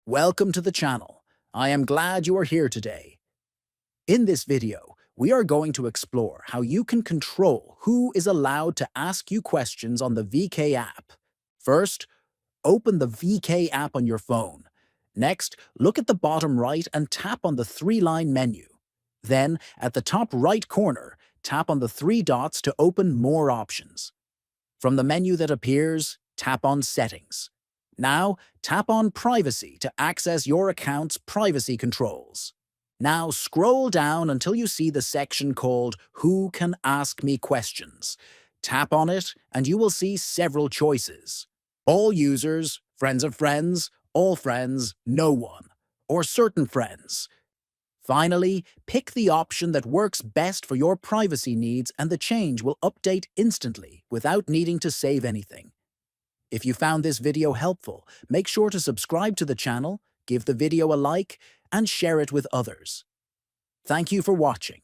Welcome to the channel. I am glad you are here today. In this video, we are going to explore how you can control who is allowed to ask you questions on the VK app. First, open the VK app on your phone. Next, look at the bottom right and tap on the three-line menu. Then, at the top right corner, tap on the three dots to open more options. From the menu that appears, tap on Settings. Now, tap on Privacy to access your account's privacy controls. Now scroll down until you see the section called Who Can Ask Me Questions. Tap on it and you will see several choices. All users, friends of friends, all friends, no one, or certain friends. Finally, pick the option that works best for your privacy needs and the change will update instantly without needing to save anything. If you found this video helpful, make sure to subscribe to the channel, give the video a like, and share it with others. Thank you for watching.